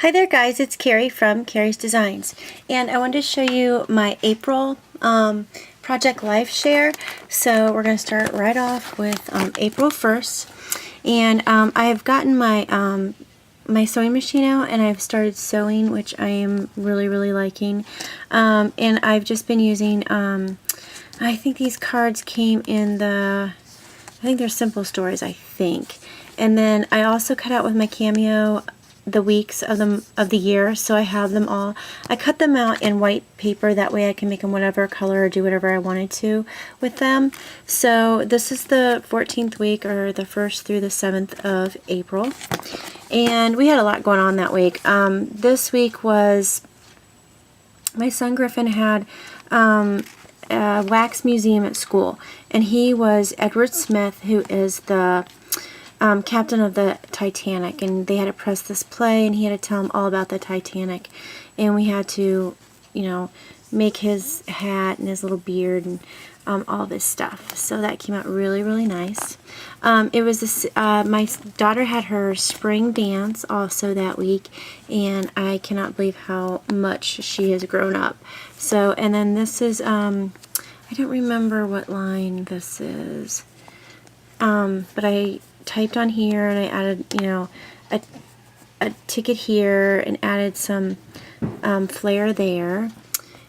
Hi there guys, it's Kerry from Kerry's Designs, and I wanted to show you my April Project Life Share. So we're going to start right off with April 1st, and I have gotten my my sewing machine out and I've started sewing, which I am really liking, and I've just been using, I think these cards came in I think they're Simple Stories, I think. And then I also cut out with my Cameo the weeks of the year, so I have them all. I cut them out in white paper, that way I can make them whatever color or do whatever I wanted to with them. So this is the 14th week, or the 1st through the 7th of April, and we had a lot going on that week. This week was, my son Griffin had a wax museum at school, and he was Edward Smith, who is the captain of the Titanic, and they had to press this play and he had to tell him all about the Titanic, and we had to, you know, make his hat and his little beard and all this stuff. So that came out really nice. It was this, my daughter had her spring dance also that week, and I cannot believe how much she has grown up. So, and then this is, I don't remember what line this is, but I typed on here and I added, you know, a ticket here and added some flair there,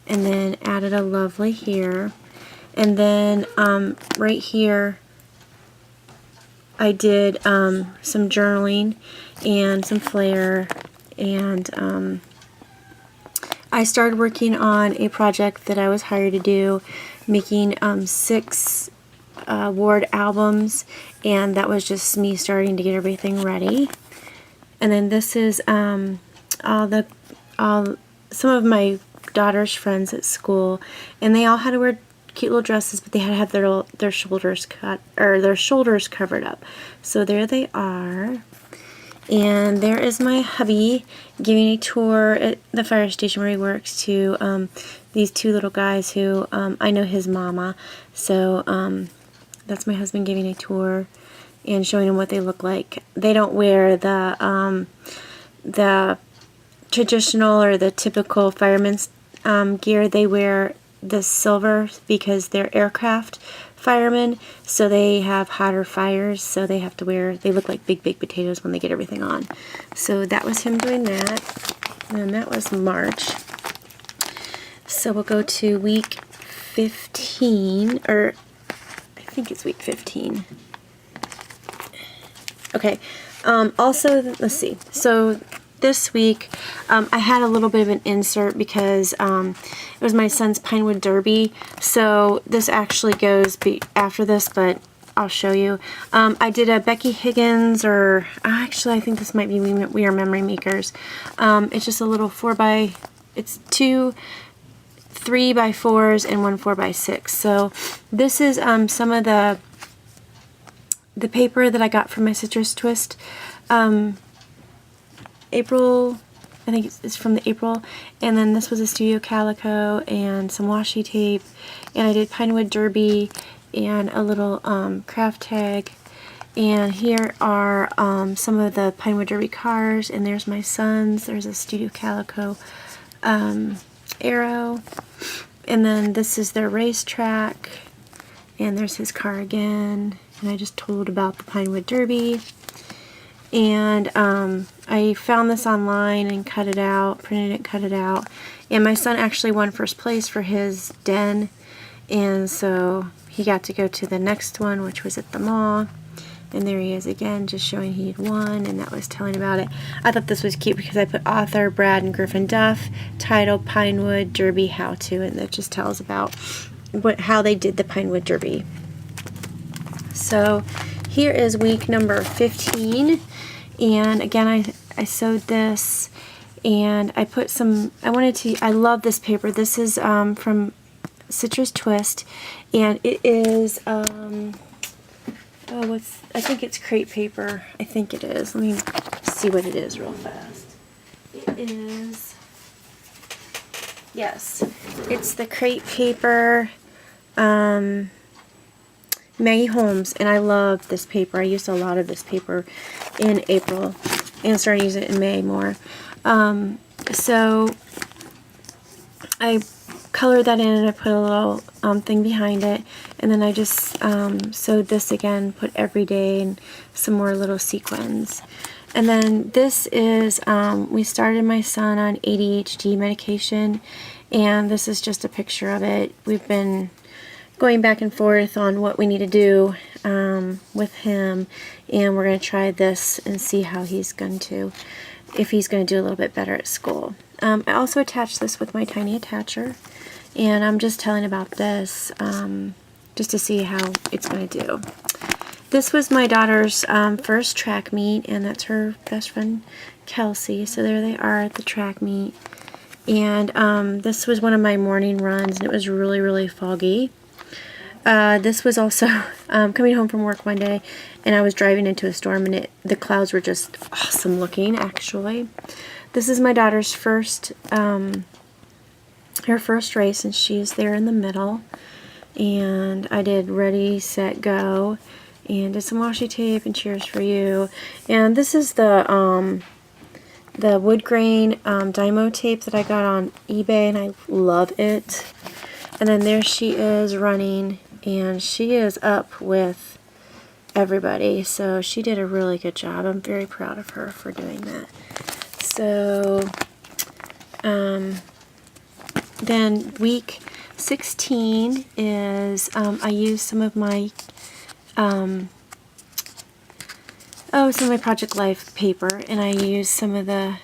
and then added a lovely here, and then right here I did some journaling and some flair, and I started working on a project that I was hired to do, making 6 Ward albums, and that was just me starting to get everything ready. And then this is some of my daughter's friends at school, and they all had to wear cute little dresses, but they had to have their shoulders cut, or their shoulders covered up. So there they are. And there is my hubby giving a tour at the fire station where he works to these 2 little guys who I know his mama. So that's my husband giving a tour and showing them what they look like. They don't wear the traditional or the typical fireman's gear. They wear the silver because they're aircraft firemen, so they have hotter fires, so they have to wear, they look like big potatoes when they get everything on. So that was him doing that, and that was March. So we'll go to week 15, or I think it's week 15. Okay, also, let's see, so this week I had a little bit of an insert because it was my son's Pinewood Derby, so this actually goes after this, but I'll show you. I did a Becky Higgins, or actually I think this might be We Are Memory Makers. It's just a little it's 2 3x4s and 1 4x6. So this is some of the paper that I got from my Citrus Twist. April, I think it's from the April, and then this was a Studio Calico and some washi tape, and I did Pinewood Derby and a little craft tag, and here are some of the Pinewood Derby cars, and there's my son's, there's a Studio Calico arrow, and then this is their racetrack, and there's his car again, and I just told about the Pinewood Derby. And I found this online and cut it out, printed it, cut it out, and my son actually won first place for his den, and so he got to go to the next one, which was at the mall, and there he is again, just showing he had won, and that was telling about it. I thought this was cute because I put author Brad and Griffin Duff, title Pinewood Derby How To, and that just tells about how they did the Pinewood Derby. So here is week number 15, and again I sewed this, and I put some, I love this paper. This is from Citrus Twist, and it is I think it's crepe paper. I think it is. Let me see what it is real fast. It is, yes, it's the crepe paper, Maggie Holmes, and I love this paper. I used a lot of this paper in April. and started to use it in May more. So I colored that in and I put a little thing behind it, and then I just sewed this again, put every day and some more little sequins. And then this is, we started my son on ADHD medication, and this is just a picture of it. We've been going back and forth on what we need to do with him, and we're going to try this and see how he's going to, if he's going to do a little bit better at school. I also attached this with my tiny attacher, and I'm just telling about this just to see how it's going to do. This was my daughter's first track meet, and that's her best friend Kelsey. So there they are at the track meet. And this was one of my morning runs, and it was really, really foggy. This was also coming home from work one day, and I was driving into a storm, and the clouds were just awesome looking, actually. This is my daughter's first, her first race, and she's there in the middle. And I did ready, set, go, and did some washi tape and cheers for you. And this is the wood grain Dymo tape that I got on eBay, and I love it. And then there she is running, and she is up with everybody, so she did a really good job. I'm very proud of her for doing that. So then week 16 is I used some of my some of my Project Life paper, and I used some of the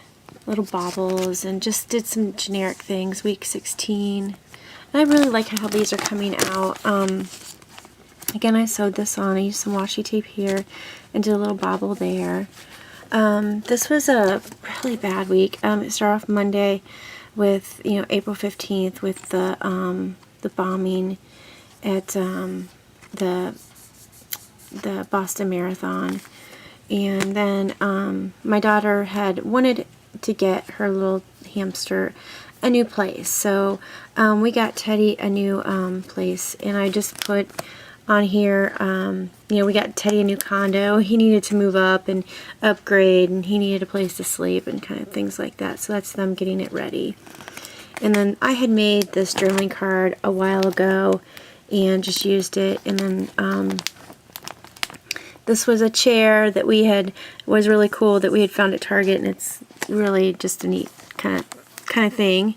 little baubles and just did some generic things. Week 16. And I really like how these are coming out. Again, I sewed this on. I used some washi tape here and did a little bobble there. This was a really bad week. It started off Monday with, April 15th with the bombing at the Boston Marathon. And then my daughter had wanted to get her little hamster a new place. So we got Teddy a new place, and I just put on here, we got Teddy a new condo. He needed to move up and upgrade, and he needed a place to sleep and kind of things like that. So that's them getting it ready. And then I had made this journaling card a while ago and just used it. And then this was a chair that was really cool that we had found at Target, and it's really just a neat kind of thing.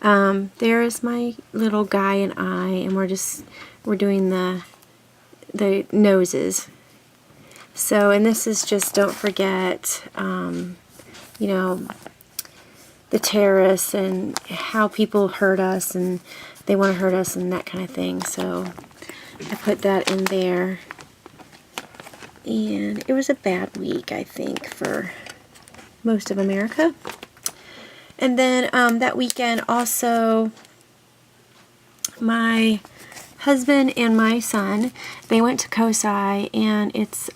There is my little guy and I, and we're doing the noses. So, and this is just, don't forget, the terrorists and how people hurt us and they want to hurt us and that kind of thing. So I put that in there. And it was a bad week, I think, for most of America. And then that weekend also, my husband and my son, they went to COSI, and it's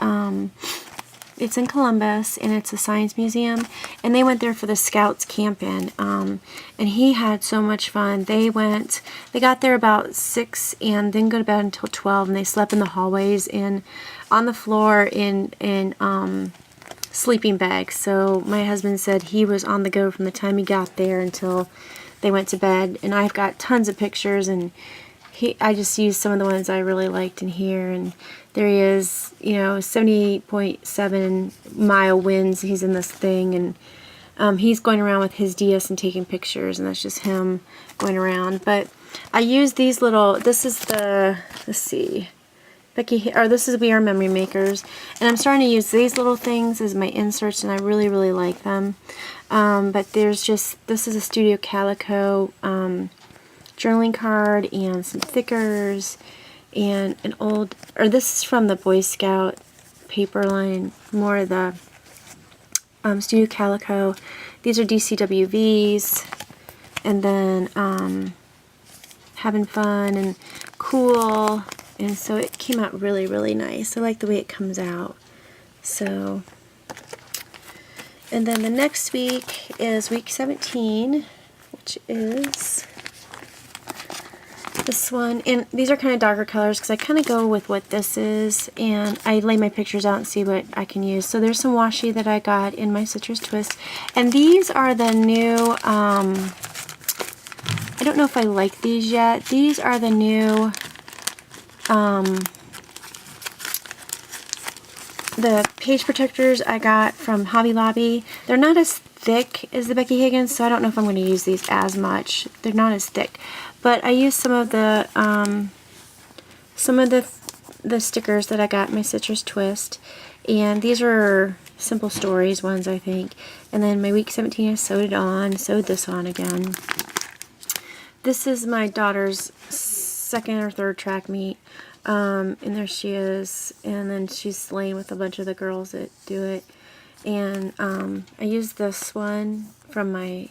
in Columbus, and it's a science museum, and they went there for the Scouts camp-in, and he had so much fun. They got there about 6 and didn't go to bed until 12, and they slept in the hallways and on the floor in sleeping bags. So my husband said he was on the go from the time he got there until they went to bed, and I've got tons of pictures, and I just used some of the ones I really liked in here. And there he is, 70.7 mile winds. He's in this thing, and he's going around with his DS and taking pictures, and that's just him going around. But I used these little, this is the, let's see, this is We Are Memory Makers, and I'm starting to use these little things as my inserts, and I really, really like them. But this is a Studio Calico journaling card and some thickers and this is from the Boy Scout paper line, more of the Studio Calico. These are DCWVs, and then having fun and cool, and so it came out really, really nice. I like the way it comes out. So, and then the next week is week 17, which is This one, and these are kind of darker colors because I kind of go with what this is, and I lay my pictures out and see what I can use. So there's some washi that I got in my Citrus Twist, and these are the new, I don't know if I like these yet. These are the new, the page protectors I got from Hobby Lobby. They're not as thick as the Becky Higgins, so I don't know if I'm going to use these as much. They're not as thick, but I used some of the stickers that I got in my Citrus Twist, and these are Simple Stories ones, I think. And then my week 17, I sewed this on again. This is my daughter's second or third track meet. And there she is, and then she's laying with a bunch of the girls that do it. And I used this one from my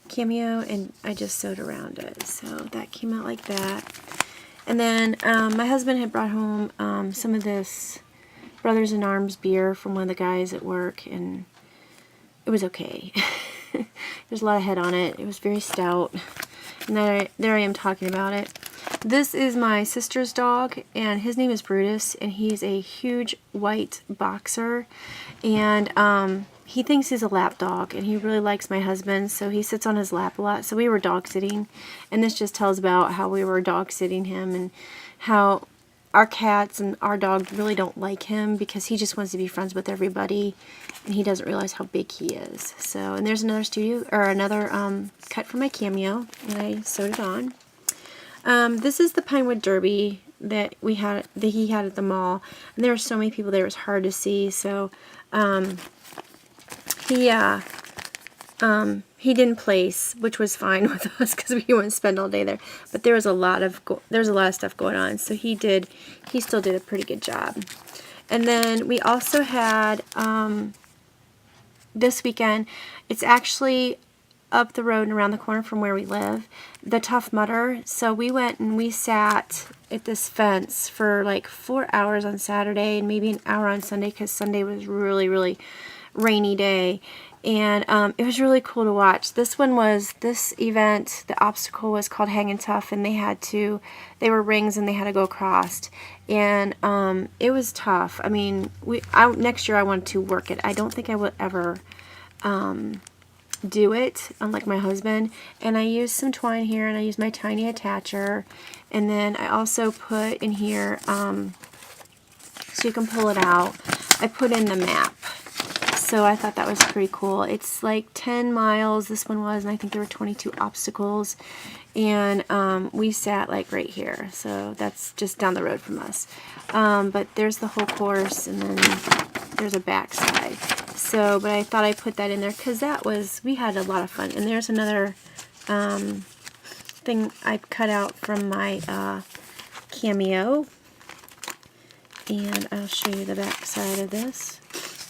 Cameo, and I just sewed around it. So that came out like that. And then my husband had brought home some of this Brothers in Arms beer from one of the guys at work, and it was okay. There's a lot of head on it. It was very stout. And there I am talking about it. This is my sister's dog, and his name is Brutus, and he's a huge white boxer, and he thinks he's a lap dog, and he really likes my husband, so he sits on his lap a lot. So we were dog sitting, and this just tells about how we were dog sitting him, and how our cats and our dog really don't like him because he just wants to be friends with everybody, and he doesn't realize how big he is. So, and there's another cut from my Cameo, and I sewed it on. This is the Pinewood Derby that he had at the mall, and there were so many people there it was hard to see. So he didn't place, which was fine with us because we wouldn't spend all day there. But there was a lot of stuff going on, so he still did a pretty good job. And then we also had this weekend. It's actually up the road and around the corner from where we live, the Tough Mudder. So we went and we sat at this fence for like 4 hours on Saturday and maybe an hour on Sunday, because Sunday was really, really rainy day. And it was really cool to watch. This event, the obstacle was called Hangin' Tough, and they were rings and they had to go across. And it was tough. I mean, next year I wanted to work it. I don't think I would ever do it, unlike my husband. And I used some twine here, and I used my tiny attacher, and then I also put in here so you can pull it out, I put in the map. So I thought that was pretty cool. It's like 10 miles this one was, and I think there were 22 obstacles, and we sat like right here, so that's just down the road from us. But there's the whole course, and then there's a backside. So, but I thought I'd put that in there because we had a lot of fun. And there's another thing I cut out from my Cameo. And I'll show you the back side of this.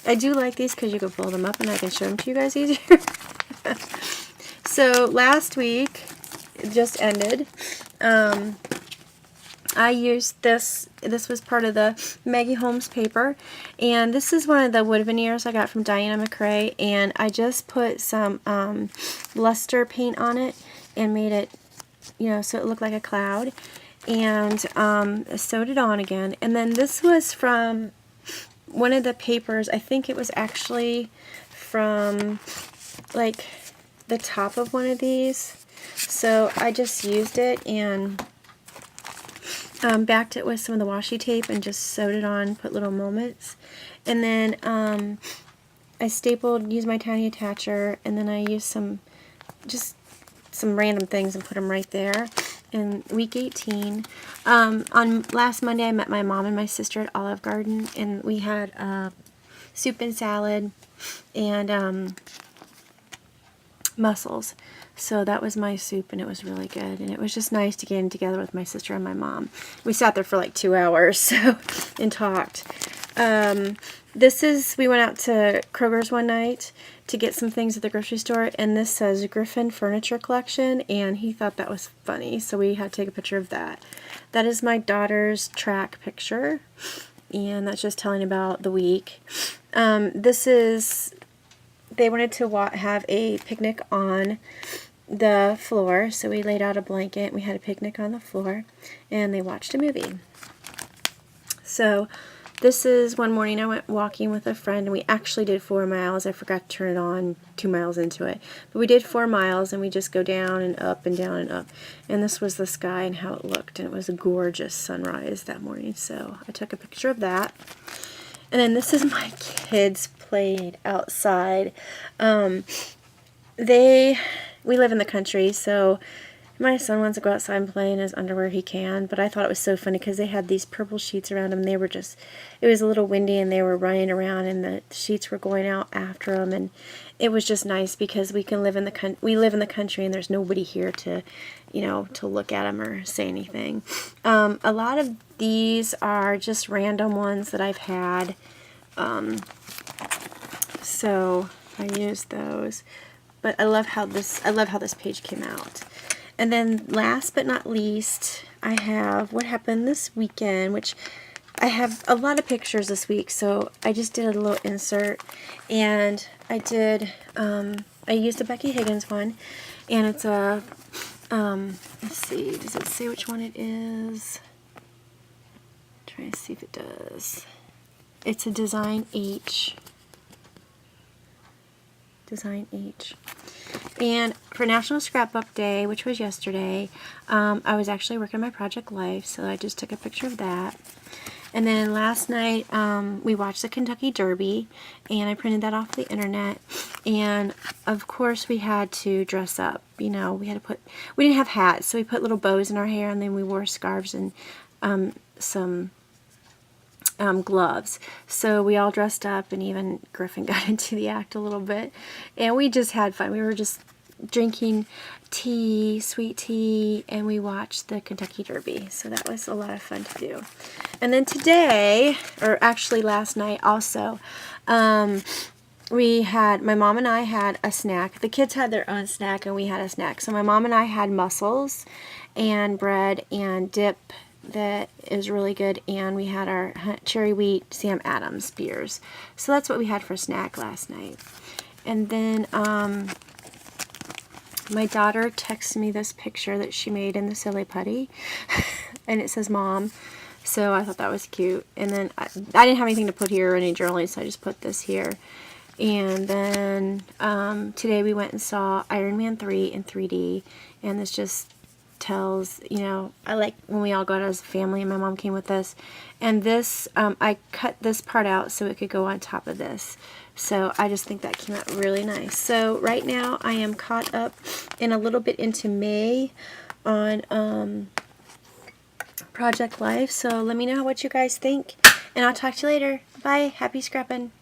I do like these because you can pull them up and I can show them to you guys easier. So last week, it just ended. I used this was part of the Maggie Holmes paper, and this is one of the wood veneers I got from Diana McRae, and I just put some luster paint on it and made it, so it looked like a cloud, and sewed it on again. And then this was from one of the papers. I think it was actually from like the top of one of these, so I just used it and backed it with some of the washi tape and just sewed it on, put little moments. And then I used my tiny attacher, and then I used some random things and put them right there. In week 18, on last Monday, I met my mom and my sister at Olive Garden, and we had soup and salad and mussels. So that was my soup, and it was really good, and it was just nice to get in together with my sister and my mom. We sat there for like 2 hours and talked. We went out to Kroger's one night to get some things at the grocery store, and this says Griffin Furniture Collection, and he thought that was funny, so we had to take a picture of that. That is my daughter's track picture, and that's just telling about the week. They wanted to have a picnic on the floor. So we laid out a blanket, we had a picnic on the floor, and they watched a movie. So this is one morning I went walking with a friend, and we actually did 4 miles. I forgot to turn it on 2 miles into it. But we did 4 miles, and we just go down and up and down and up. And this was the sky and how it looked, and it was a gorgeous sunrise that morning. So I took a picture of that. And then this is my kids playing outside. We live in the country, so my son wants to go outside and play in his underwear. He can, but I thought it was so funny because they had these purple sheets around them. They were just, it was a little windy, and they were running around, and the sheets were going out after them, and it was just nice because we live in the country, and there's nobody here to, to look at them or say anything. A lot of these are just random ones that I've had, so I used those. But I love how this page came out. And then last but not least, I have what happened this weekend, which I have a lot of pictures this week, so I just did a little insert. And I used a Becky Higgins one, and it's a, let's see, does it say which one it is? I'm trying to see if it does. It's a Design H. Design H. And for National Scrapbook Day, which was yesterday, I was actually working on my Project Life, so I just took a picture of that. And then last night, we watched the Kentucky Derby, and I printed that off the internet. And of course, we had to dress up. We didn't have hats, so we put little bows in our hair, and then we wore scarves and some gloves. So we all dressed up, and even Griffin got into the act a little bit, and we just had fun. We were just drinking tea, sweet tea, and we watched the Kentucky Derby. So that was a lot of fun to do. And then today, or actually last night also, my mom and I had a snack. The kids had their own snack, and we had a snack. So my mom and I had mussels and bread and dip that is really good, and we had our cherry wheat Sam Adams beers. So that's what we had for snack last night. And then my daughter texted me this picture that she made in the Silly Putty, and it says Mom. So I thought that was cute. And then I didn't have anything to put here or any journaling, so I just put this here. And then today we went and saw Iron Man 3 in 3D, and this just tells, I like when we all go out as a family, and my mom came with us. And this, I cut this part out so it could go on top of this. So I just think that came out really nice. So right now I am caught up and a little bit into May on Project Life. So let me know what you guys think, and I'll talk to you later. Bye. Happy scrapping.